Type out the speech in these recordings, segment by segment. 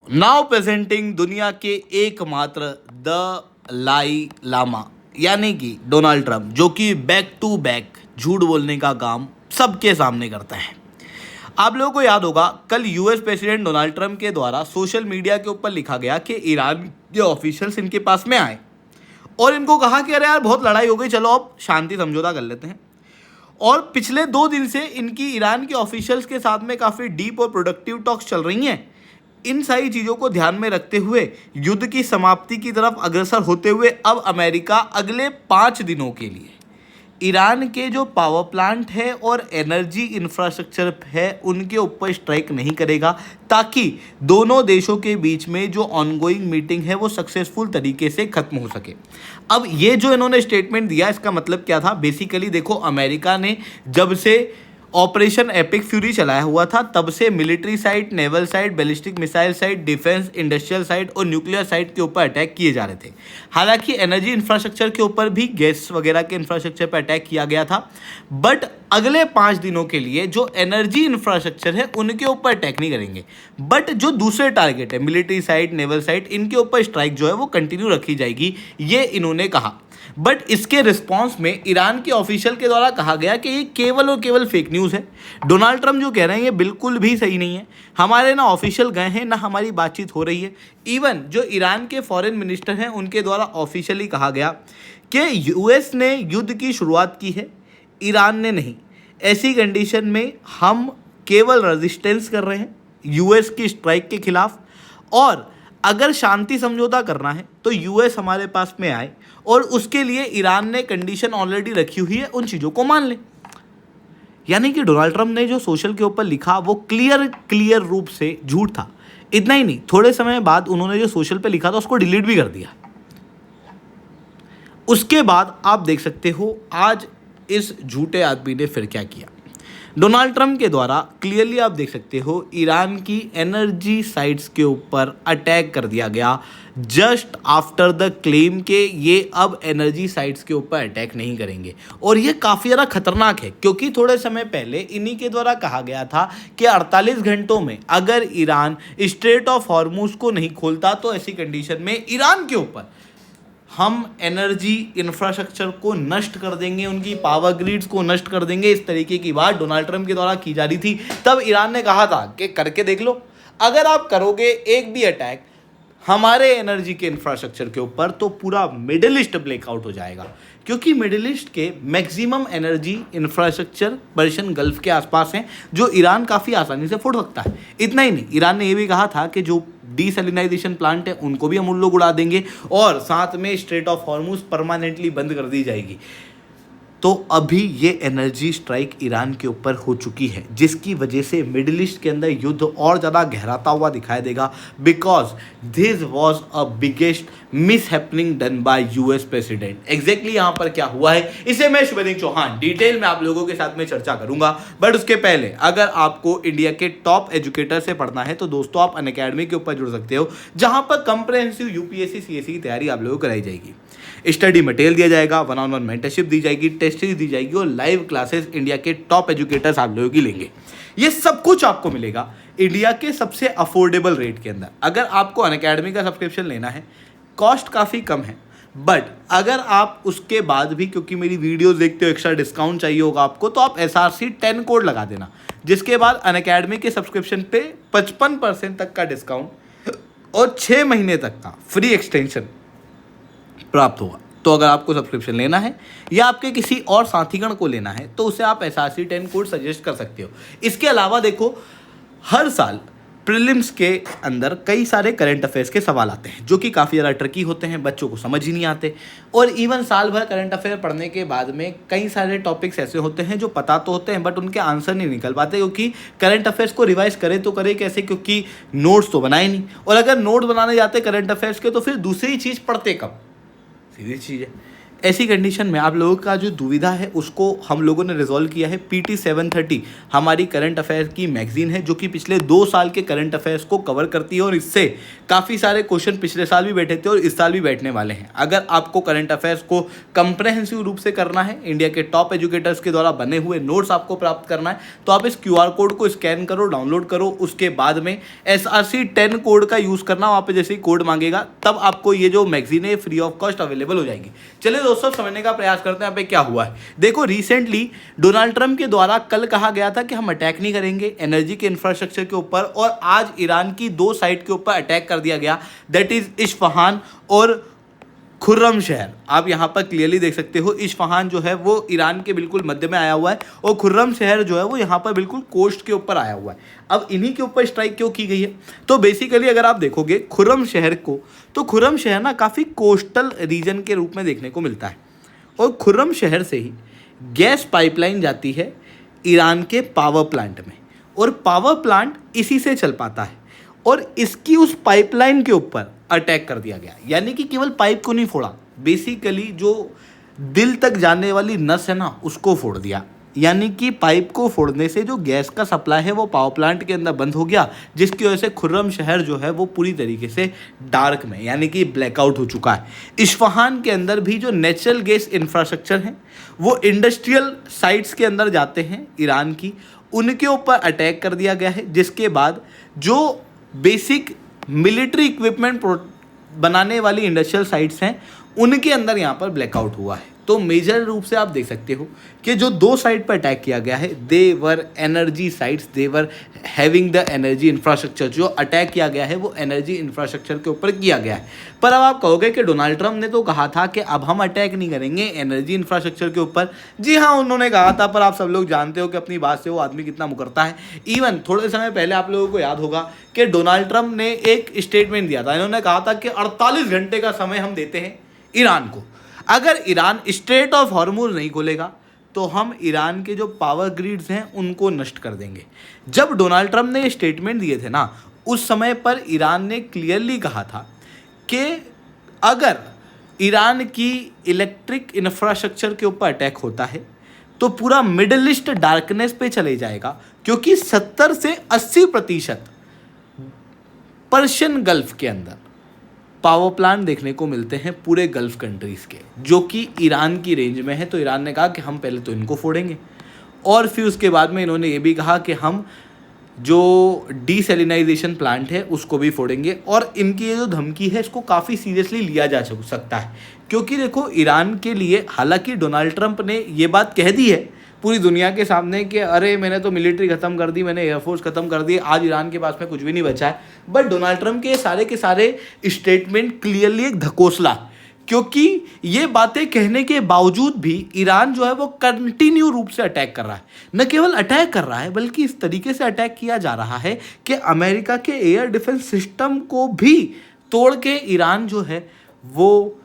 Now presenting दुनिया के एकमात्र द लाई लामा यानी कि डोनाल्ड ट्रंप, जो कि बैक टू बैक झूठ बोलने का काम सबके सामने करता है। आप लोगों को याद होगा, कल यूएस प्रेसिडेंट डोनाल्ड ट्रंप के द्वारा सोशल मीडिया के ऊपर लिखा गया कि ईरान के ऑफिशियल्स इनके पास में आए और इनको कहा कि अरे यार बहुत लड़ाई हो गई, चलो अब शांति समझौता कर लेते हैं। और पिछले 2 दिन से इनकी ईरान के ऑफिशियल्स के साथ में काफ़ी डीप और प्रोडक्टिव टॉक्स चल रही हैं। इन सारी चीज़ों को ध्यान में रखते हुए युद्ध की समाप्ति की तरफ अग्रसर होते हुए अब अमेरिका अगले 5 दिनों के लिए ईरान के जो पावर प्लांट है और एनर्जी इंफ्रास्ट्रक्चर है उनके ऊपर स्ट्राइक नहीं करेगा, ताकि दोनों देशों के बीच में जो ऑनगोइंग मीटिंग है वो सक्सेसफुल तरीके से खत्म हो सके। अब ये जो इन्होंने स्टेटमेंट दिया, इसका मतलब क्या था? बेसिकली देखो, अमेरिका ने जब से ऑपरेशन एपिक फ्यूरी चलाया हुआ था तब से military site, naval site, ballistic missile site, defence industrial site और न्यूक्लियर साइट के ऊपर अटैक किए जा रहे थे। हालांकि एनर्जी इंफ्रास्ट्रक्चर के ऊपर भी, गैस वगैरह के इंफ्रास्ट्रक्चर पर अटैक किया गया था, बट अगले 5 दिनों के लिए जो एनर्जी इंफ्रास्ट्रक्चर है उनके ऊपर अटैक नहीं करेंगे। बट जो दूसरे टारगेट है, मिलिट्री साइट, नेवल साइट, इनके ऊपर स्ट्राइक जो है वो कंटिन्यू रखी जाएगी, ये इन्होंने कहा। बट इसके रिस्पांस में ईरान के ऑफिशियल के द्वारा कहा गया कि ये केवल और केवल फेक न्यूज़ है। डोनाल्ड ट्रंप जो कह रहे हैं ये बिल्कुल भी सही नहीं है। हमारे ना ऑफिशियल गए हैं, ना हमारी बातचीत हो रही है। इवन जो ईरान के फॉरेन मिनिस्टर हैं उनके द्वारा ऑफिशियली कहा गया कि यूएस ने युद्ध की शुरुआत की है, ईरान ने नहीं। ऐसी कंडीशन में हम केवल रेजिस्टेंस कर रहे हैं यूएस की स्ट्राइक के खिलाफ, और अगर शांति समझौता करना है तो यूएस हमारे पास में आए और उसके लिए ईरान ने कंडीशन ऑलरेडी रखी हुई है, उन चीज़ों को मान ले। यानी कि डोनाल्ड ट्रंप ने जो सोशल के ऊपर लिखा वो क्लियर रूप से झूठ था। इतना ही नहीं, थोड़े समय बाद उन्होंने जो सोशल पे लिखा था उसको डिलीट भी कर दिया। उसके बाद आप देख सकते हो आज इस झूठे आदमी ने फिर क्या किया। डोनाल्ड ट्रंप के द्वारा क्लियरली आप देख सकते हो ईरान की एनर्जी साइट्स के ऊपर अटैक कर दिया गया जस्ट आफ्टर द क्लेम के ये अब एनर्जी साइट्स के ऊपर अटैक नहीं करेंगे। और ये काफ़ी ज़्यादा खतरनाक है, क्योंकि थोड़े समय पहले इन्हीं के द्वारा कहा गया था कि 48 घंटों में अगर ईरान स्ट्रेट ऑफ हॉर्मुज को नहीं खोलता तो ऐसी कंडीशन में ईरान के ऊपर हम एनर्जी इंफ्रास्ट्रक्चर को नष्ट कर देंगे, उनकी पावर ग्रिड्स को नष्ट कर देंगे। इस तरीके की बात डोनाल्ड ट्रंप के द्वारा की जा रही थी। तब ईरान ने कहा था कि करके देख लो, अगर आप करोगे एक भी अटैक हमारे एनर्जी के इंफ्रास्ट्रक्चर के ऊपर तो पूरा मिडिल ईस्ट ब्लैकआउट हो जाएगा, क्योंकि मिडिल ईस्ट के maximum energy infrastructure Persian gulf के आसपास हैं, जो ईरान काफ़ी आसानी से फोड़ सकता है। इतना ही नहीं, ईरान ने यह भी कहा था कि जो डीसैलिनाइजेशन प्लांट है उनको भी हम लोग उड़ा देंगे और साथ में स्ट्रेट ऑफ हॉर्मुज परमानेंटली बंद कर दी जाएगी। तो अभी ये एनर्जी स्ट्राइक ईरान के ऊपर हो चुकी है, जिसकी वजह से मिडिल ईस्ट के अंदर युद्ध और ज़्यादा गहराता हुआ दिखाई देगा, because this was a biggest miss happening done by US president. Exactly यहाँ पर क्या हुआ है इसे मैं शुभेंदु चौहान डिटेल में आप लोगों के साथ में चर्चा करूंगा। बट उसके पहले अगर आपको इंडिया के टॉप एजुकेटर से पढ़ना है तो दोस्तों आप अनअकैडमी के ऊपर जुड़ सकते हो, जहां पर कंप्रहेंसिव यूपीएससी सीएससी की तैयारी आप लोगों को कराई जाएगी। स्टडी मटेरियल दिया जाएगा, 1-on-1 मेंटरशिप दी जाएगी, टेस्ट सीरीज दी जाएगी और लाइव क्लासेस इंडिया के टॉप एजुकेटर्स आप लोगों की लेंगे। ये सब कुछ आपको मिलेगा इंडिया के सबसे अफोर्डेबल रेट के अंदर। अगर आपको अनअकैडमी का सब्सक्रिप्शन लेना है, कॉस्ट काफ़ी कम है, बट अगर आप उसके बाद भी, क्योंकि मेरी वीडियोस देखते हो, एक्स्ट्रा डिस्काउंट चाहिए होगा आपको, तो आप SRC 10 कोड लगा देना, जिसके बाद अनअकैडमी के सब्सक्रिप्शन पे 55% तक का डिस्काउंट और 6 महीने तक का फ्री एक्सटेंशन प्राप्त होगा। तो अगर आपको सब्सक्रिप्शन लेना है या आपके किसी और साथीगण को लेना है तो उसे आप SRC 10 कोड सजेस्ट कर सकते हो। इसके अलावा देखो, हर साल प्रीलिम्स के अंदर कई सारे करंट अफेयर्स के सवाल आते हैं जो कि काफ़ी ज़्यादा ट्रिकी होते हैं, बच्चों को समझ ही नहीं आते। और इवन साल भर करंट अफेयर पढ़ने के बाद में कई सारे टॉपिक्स ऐसे होते हैं जो पता तो होते हैं बट उनके आंसर नहीं निकल पाते, क्योंकि करंट अफेयर्स को रिवाइज करे तो करे कैसे, क्योंकि नोट्स तो बनाए नहीं। और अगर नोट बनाने जाते करंट अफेयर्स के तो फिर दूसरी चीज़ पढ़ते कब? सीधी चीज़ है। ऐसी कंडीशन में आप लोगों का जो दुविधा है उसको हम लोगों ने रिजॉल्व किया है। PT 730 हमारी करंट अफेयर्स की मैगजीन है जो कि पिछले 2 साल के करंट अफेयर्स को कवर करती है और इससे काफ़ी सारे क्वेश्चन पिछले साल भी बैठे थे और इस साल भी बैठने वाले हैं। अगर आपको करंट अफेयर्स को कंप्रहेंसिव रूप से करना है, इंडिया के टॉप एजुकेटर्स के द्वारा बने हुए नोट्स आपको प्राप्त करना है, तो आप इस QR कोड को स्कैन करो, डाउनलोड करो। उसके बाद में SRC 10 कोड का यूज़ करना। वहाँ पे जैसे ही कोड मांगेगा तब आपको ये जो मैगजीन है फ्री ऑफ कॉस्ट अवेलेबल हो जाएगी। चलिए दोस्तों, समझने का प्रयास करते हैं यहाँ पे क्या हुआ है। देखो, रिसेंटली डोनाल्ड ट्रंप के द्वारा कल कहा गया था कि हम अटैक नहीं करेंगे एनर्जी के इंफ्रास्ट्रक्चर के ऊपर, और आज ईरान की 2 साइट के ऊपर अटैक कर दिया गया, दैट इज इस्फहान और खुर्रम शहर। आप यहाँ पर क्लियरली देख सकते हो, इस्फहान जो है वो ईरान के बिल्कुल मध्य में आया हुआ है और खुर्रम शहर जो है वो यहाँ पर बिल्कुल कोस्ट के ऊपर आया हुआ है। अब इन्हीं के ऊपर स्ट्राइक क्यों की गई है? तो बेसिकली अगर आप देखोगे खुर्रम शहर को, तो खुर्रम शहर ना काफ़ी कोस्टल रीजन के रूप में देखने को मिलता है और खुर्रम शहर से ही गैस पाइपलाइन जाती है ईरान के पावर प्लांट में, और पावर प्लांट इसी से चल पाता है। और इसकी उस पाइपलाइन के ऊपर अटैक कर दिया गया, यानी कि केवल पाइप को नहीं फोड़ा, बेसिकली जो दिल तक जाने वाली नस है ना उसको फोड़ दिया। यानी कि पाइप को फोड़ने से जो गैस का सप्लाई है वो पावर प्लांट के अंदर बंद हो गया, जिसकी वजह से खुर्रम शहर जो है वो पूरी तरीके से डार्क में, यानी कि ब्लैकआउट हो चुका है। इस्फहान के अंदर भी जो नेचुरल गैस इंफ्रास्ट्रक्चर है वो इंडस्ट्रियल साइट्स के अंदर जाते हैं ईरान की, उनके ऊपर अटैक कर दिया गया है, जिसके बाद जो बेसिक मिलिट्री इक्विपमेंट बनाने वाली इंडस्ट्रियल साइट्स हैं उनके अंदर यहाँ पर ब्लैकआउट हुआ है। तो मेजर रूप से आप देख सकते हो कि जो 2 साइट पर अटैक किया गया है, they were energy sites, they were having the energy infrastructure. जो अटैक किया गया है वो एनर्जी इंफ्रास्ट्रक्चर के ऊपर किया गया है। पर अब आप कहोगे कि डोनाल्ड ट्रंप ने तो कहा था कि अब हम अटैक नहीं करेंगे एनर्जी इंफ्रास्ट्रक्चर के ऊपर। जी हाँ, उन्होंने कहा था, पर आप सब लोग जानते हो कि अपनी बात से वो आदमी कितना मुकरता है। इवन थोड़े समय पहले आप लोगों को याद होगा कि डोनाल्ड ट्रंप ने एक स्टेटमेंट दिया था। इन्होंने कहा था कि 48 घंटे का समय हम देते हैं ईरान को, अगर ईरान स्ट्रेट ऑफ हॉर्मुज नहीं खोलेगा तो हम ईरान के जो पावर ग्रिड्स हैं उनको नष्ट कर देंगे। जब डोनाल्ड ट्रंप ने ये स्टेटमेंट दिए थे ना, उस समय पर ईरान ने क्लियरली कहा था कि अगर ईरान की इलेक्ट्रिक इंफ्रास्ट्रक्चर के ऊपर अटैक होता है तो पूरा मिडिल ईस्ट डार्कनेस पे चले जाएगा, क्योंकि 70 से 80% पर्शियन गल्फ के अंदर पावर प्लांट देखने को मिलते हैं पूरे गल्फ कंट्रीज़ के, जो कि ईरान की रेंज में है। तो ईरान ने कहा कि हम पहले तो इनको फोड़ेंगे, और फिर उसके बाद में इन्होंने ये भी कहा कि हम जो डीसैलिनाइजेशन प्लांट है उसको भी फोड़ेंगे। और इनकी ये जो धमकी है इसको काफ़ी सीरियसली लिया जा सकता है, क्योंकि देखो ईरान के लिए, हालांकि डोनाल्ड ट्रंप ने ये बात कह दी है पूरी दुनिया के सामने कि अरे मैंने तो मिलिट्री ख़त्म कर दी, मैंने एयरफोर्स ख़त्म कर दी, आज ईरान के पास में कुछ भी नहीं बचा है। बट डोनाल्ड ट्रंप के सारे स्टेटमेंट क्लियरली एक धकोसला, क्योंकि ये बातें कहने के बावजूद भी ईरान जो है वो कंटिन्यू रूप से अटैक कर रहा है। न केवल अटैक कर रहा है बल्कि इस तरीके से अटैक किया जा रहा है कि अमेरिका के एयर डिफेंस सिस्टम को भी तोड़ के ईरान जो है वो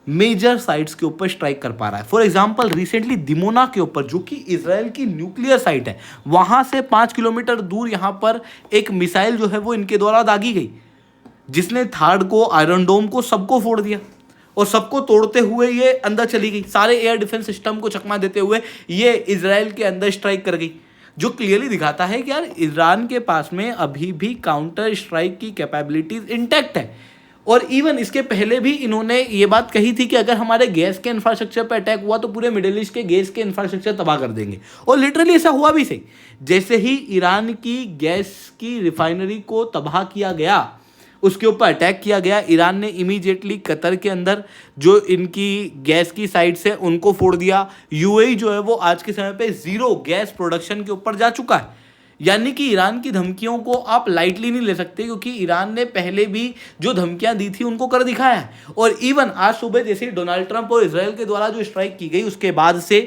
मेजर साइट्स के ऊपर स्ट्राइक कर पा रहा है। फॉर एग्जांपल, रिसेंटली दिमोना के ऊपर, जो कि इजराइल की न्यूक्लियर साइट है, वहाँ से 5 किलोमीटर दूर यहाँ पर एक मिसाइल जो है वो इनके द्वारा दागी गई, जिसने थार्ड को, आयरन डोम को, सबको फोड़ दिया, और सबको तोड़ते हुए ये अंदर चली गई, सारे एयर डिफेंस सिस्टम को चकमा देते हुए ये इजराइल के अंदर स्ट्राइक कर गई, जो क्लियरली दिखाता है कि यार ईरान के पास में अभी भी काउंटर स्ट्राइक की कैपेबिलिटीज इंटैक्ट है। और इवन इसके पहले भी इन्होंने ये बात कही थी कि अगर हमारे गैस के इंफ्रास्ट्रक्चर पर अटैक हुआ तो पूरे मिडिल ईस्ट के गैस के इंफ्रास्ट्रक्चर तबाह कर देंगे, और लिटरली ऐसा हुआ भी सही। जैसे ही ईरान की गैस की रिफाइनरी को तबाह किया गया, उसके ऊपर अटैक किया गया, ईरान ने इमीडिएटली कतर के अंदर जो इनकी गैस की साइट्स है उनको फोड़ दिया। यूएई जो है वो आज के समय पे 0 गैस प्रोडक्शन के ऊपर जा चुका है। यानी कि ईरान की धमकियों को आप लाइटली नहीं ले सकते, क्योंकि ईरान ने पहले भी जो धमकियां दी थी उनको कर दिखाया है। और इवन आज सुबह जैसे डोनाल्ड ट्रंप और इजराइल के द्वारा जो स्ट्राइक की गई, उसके बाद से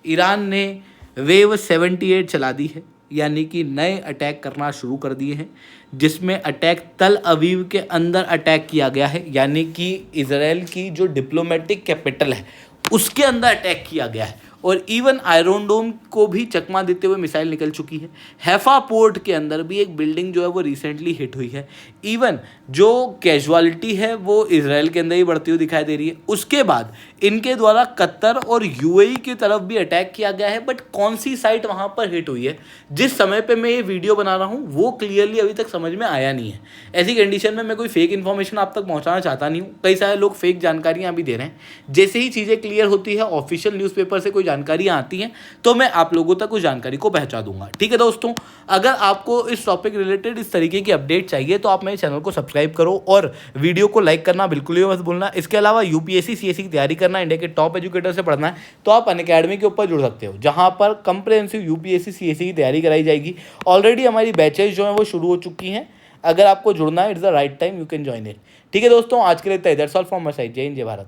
ईरान ने वेव 78 चला दी है, यानी कि नए अटैक करना शुरू कर दिए हैं, जिसमें अटैक तल अवीव के अंदर अटैक किया गया है, यानी कि इजराइल की जो डिप्लोमेटिक कैपिटल है उसके अंदर अटैक किया गया है। और इवन आयरन डोम को भी चकमा देते हुए मिसाइल निकल चुकी है। हैफा पोर्ट के अंदर भी एक बिल्डिंग जो है वो रिसेंटली हिट हुई है। इवन जो कैजुअलिटी है वो इसराइल के अंदर ही बढ़ती हुई दिखाई दे रही है। उसके बाद इनके द्वारा कतर और यूएई की तरफ भी अटैक किया गया है, बट कौन सी साइट वहाँ पर हिट हुई है जिस समय पे मैं ये वीडियो बना रहा हूँ वो क्लियरली अभी तक समझ में आया नहीं है। ऐसी कंडीशन में मैं कोई फेक इन्फॉर्मेशन आप तक पहुँचाना चाहता नहीं हूँ। कई सारे लोग फेक जानकारियाँ भी दे रहे हैं। जैसे ही चीज़ें क्लियर होती है, ऑफिशियल न्यूज़पेपर से कोई जानकारियाँ आती हैं तो मैं आप लोगों तक उस जानकारी को पहुँचा दूंगा। ठीक है दोस्तों, अगर आपको इस टॉपिक रिलेटेड इस तरीके की अपडेट चाहिए तो आप मेरे चैनल को सब्सक्राइब करो और वीडियो को लाइक करना बिल्कुल ही मत भूलना। इसके अलावा यूपीएससी सीएससी की तैयारी करना, इंडिया के टॉप एजुकेटर से पढ़ना है तो आप अनअकैडमी के ऊपर जुड़ सकते हो, जहां पर कंप्रिहेंसिव यूपीएससी सीएससी की तैयारी कराई जाएगी। ऑलरेडी हमारी बैचेज जो हैं वो शुरू हो चुकी हैं। अगर आपको जुड़ना है, it's the right time, you can join it. ठीक है दोस्तों, आज के लिए that's all from my side. जय हिंद, जय भारत।